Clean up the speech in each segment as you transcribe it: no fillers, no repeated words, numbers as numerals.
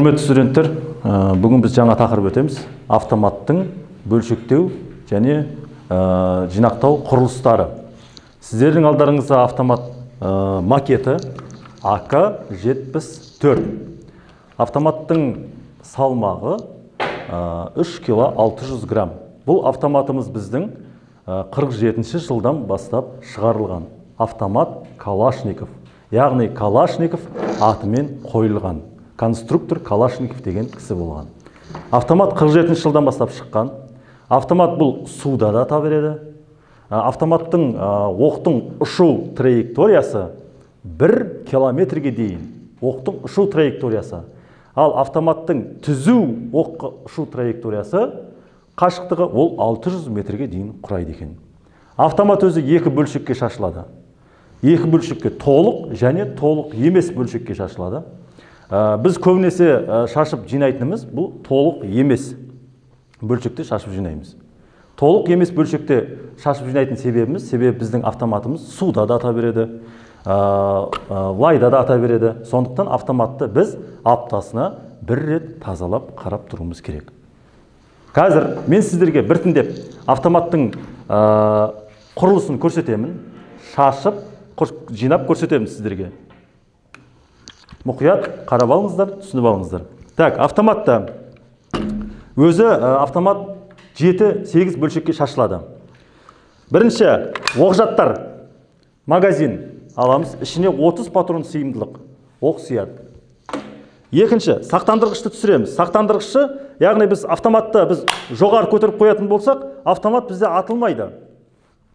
Құрметті студенттер, бүгін біз жаңа тақырып өтеміз. Автоматтың бөлшектеу және жинақтау құрылыстары. Сіздердің алдарыңызда автомат макеті АК-74. Автоматтың салмағы 3 кг 600 грамм. Бұл автоматымыз біздің 47 жылдан бастап шығарылған автомат Калашников. Яғни Калашников атымен қойылған. Конструктор Калашников деген кісі болған. Автомат 47 жылдан бастап шыққан. Автомат бұл суда да ата береді. Автоматтың оқтың ұшу траекториясы 1 километрге дейін. Оқтың ұшу траекториясы. Ал автоматтың түзу оқ ұшу траекториясы қашықтығы ол 600 метрге дейін құрайды екен. Автомат өзі екі бөлшекке шашылады. Екі бөлшекке толық және толық емес бөлшекке шашылады. Біз көбінесе шашып жинайтынымыз бұл толық емес бөлшекте шашып жинаймыз. Толық емес бөлшекте шашып жинайтын себебіміз, біздің автоматымыз суда да ата береді, лайда да ата береді. Сондықтан автоматты біз аптасына бір рет тазалап қарап тұруымыз керек. Қазір мен сіздерге біртіндеп автоматтың құрылысын көрсетемін, шашып жинап көрсетемін сіздерге. Мұқият қарап алыңыздар, түсініп алыңыздар. Так, автоматта өзі автомат 7-8 бөлшекке шашылады. Бірінші, оқжаттар магазин аламыз, ішіне 30 патрон сыйымдылық, оқ сияды. Екінші, сақтандырғышты түсіреміз. Сақтандырғышы, яғни біз автоматты жоғары көтеріп қоятын болсақ, автомат бізде атылмайды.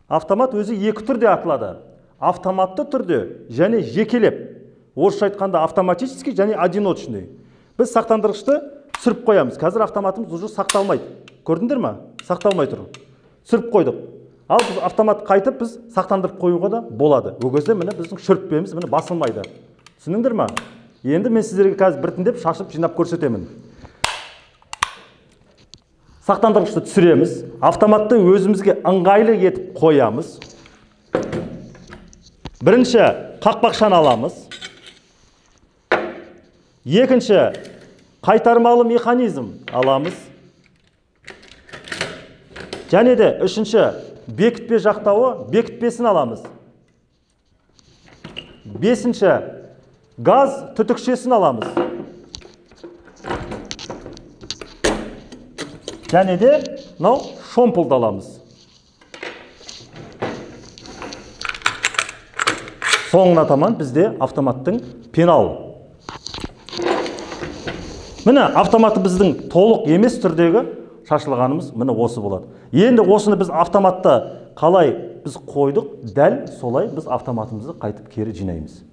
Автомат өзі екі түрде атылады. Автоматты түрде және жекелеп. Орысша айтқанда автоматический және одиночный. Біз сақтандырғышты түсіріп қоямыз. Қазір автоматымыз уже сақталмайды. Көрдіңдер ме? Сақталмай тұр. Түсіріп қойдық. Ал біз автомат қайтып біз сақтандырып қоюға да болады. Ол кезде міне біздің шүріппеміз міне басылмайды. Түсініңдер ме? Енді мен сіздерге қазір біртіндеп шашып жинап көрсетемін. Сақтандырғышты түсіреміз. Автоматты өзімізге ыңғайлы етіп қоямыз. Бірінші қақпақшаны аламыз. Екінші, қайтармалы механизм аламыз. Және де үшінші, бекітпе жақтауы, бекітпесін аламыз. Бесінші, газ түтікшесін аламыз. Және де шомпылды аламыз. Соңына таман бізде автоматтың пеналы. Міне автоматы біздің толық емес түрдегі шашылғанымыз міне осы болады. Енді осыны біз автоматта қалай біз қойдық, дәл солай біз автоматымызды қайтып кері жинаймыз.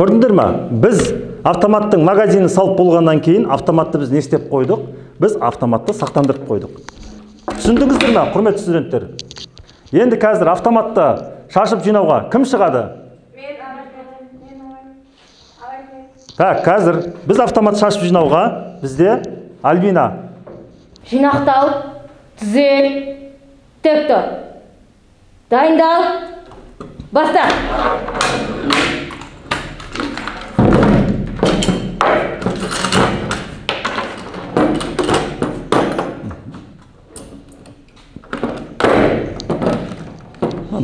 Көрдіңдер ме? Біз автоматтың магазинін салып болғаннан кейін автоматты біз не істеп қойдық? Біз автоматты сақтандырып қойдық. Түсіндіңіздер ме, құрметті студенттер? Енді қазір автоматты шашып жинауға кім шығады? Так, қазір біз автомат шашып жинауға бізде Альбина. Жинақтал, түзел, тек тұр. Дайындал, баста.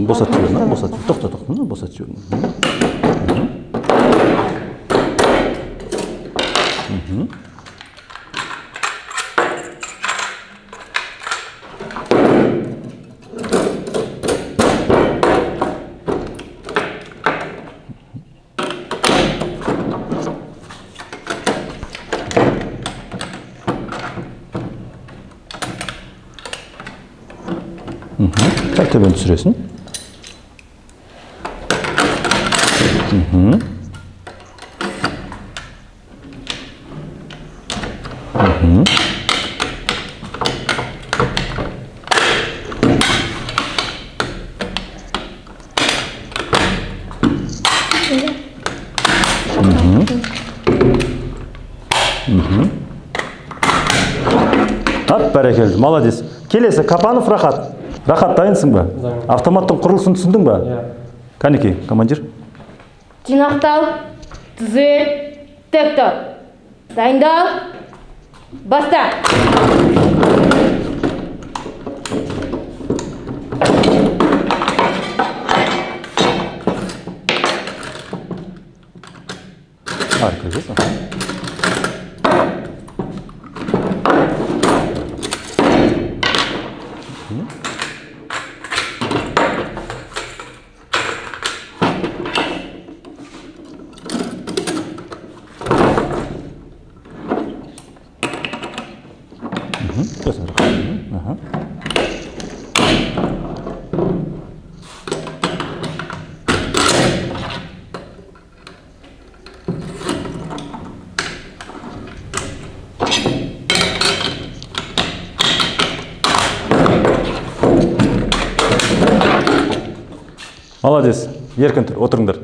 Босат жіберін, босат жіберін. Тоқта, босат жіберін. Так, төбен түсіресің. Бәрекелді, молодец. Келесі, Капанов Рахат. Рахат, дайынсың ба? Автоматтың құрылысын түсіндің ба? Кәнекей, командир. Жинақтал, түзел, тік тұр. Дайындал, баста. Harika, güzel. Молодец. Еркін тұр, отырыңдар.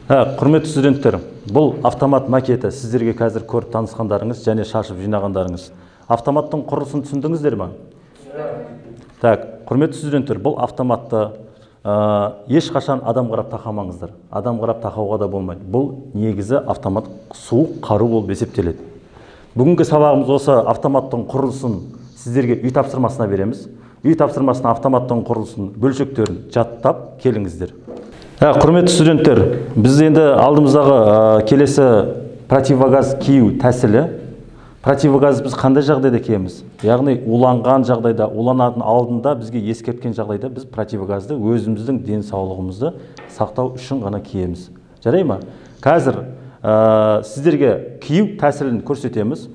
Құрметті студенттер, бұл автомат макеті сіздерге қазір көріп танысқандарыңыз және шашып жинағандарыңыз. Автоматтың құрылысын түсіндіңіздер ме? Так, құрметті студенттер, бұл автоматты ешқашан адам қарап тақамаңыздар. Адам қарап тақауға да болмайды. Бұл негізі автомат суық қару болып есептеледі. Бүгінгі сабағымыз осы автоматтың құрылысын сіздерге үй тапсырмасына береміз. Үй тапсырмасына автоматтың құрылысын, бөлшектерін жаттап келіңіздер. Құрметті студенттер, біз енді алдымыздағы келесі противогаз кию тәсілі. Противогаз біз қандай жағдайда киеміз? Яғни уланған жағдайда, уланатын алдында бізге ескерткен жағдайда біз противогазды өзіміздің денсаулығымызды сақтау үшін ғана киеміз. Жарай ма? Қазір сіздерге кию тәсілін көрсетеміз.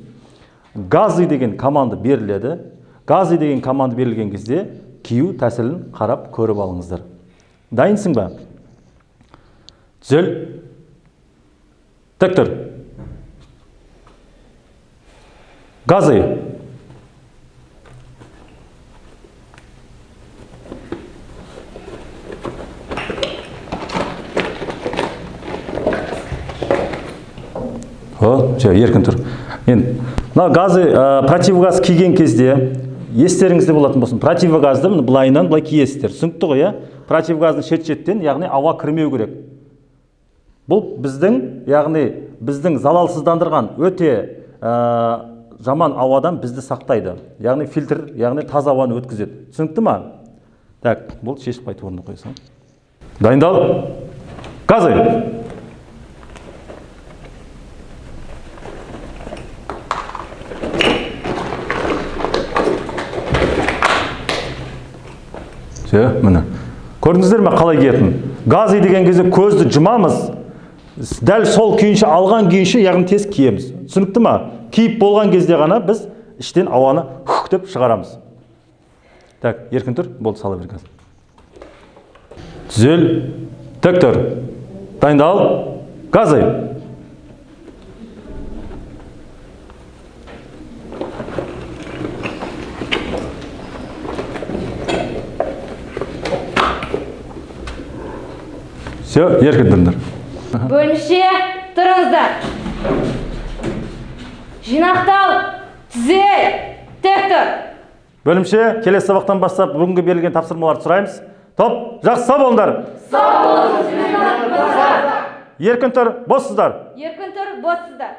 Газы деген команда беріледі. Газы деген команда берілген кезде кию тәсілін қарап көріп алыңыздар. Дайынсың ба? Түзел. Тік тұр. Газы. Еркін тұр. Газы противогаз киген кезде естеріңізде болатын болсын. Противогазды былайынан былай киесіздер. Түсінікті ғой, противогаздың шет-шеттен, яғни ауа кірмеу керек. Бұл біздің залалсыздандырған өте жаман ауадан бізді сақтайды. Яғни фильтр, яғни таза ауаны өткізеді. Түсінікті ма? Так, бұл шешіп қайтып орнына қойсаң. Дайындал. Газы. Міне. Көрдіңіздер ме қалай киетін? Газы деген кезде көзді жұмамыз. Дәл сол күйінше, алған күйінше, яғни тез киеміз. Түсінікті ма? Киіп болған кезде ғана біз іштен ауаны хух деп шығарамыз. Так, еркін тұр, болды, сала бер газ. Түзел, тік тұр. Дайындал. Газы. Все, еркін тұрыңдар. Бөлімше тұрыңыздар. Жинақтал, түзел, тік тұр. Бөлімше, келесі сабақтан бастап бүгінгі берілген тапсырмаларды сұраймыз. Топ, жақсы сау болыңдар. Сау болыңыз. Еркін тұр, боссыздар. Еркін тұр, боссыздар.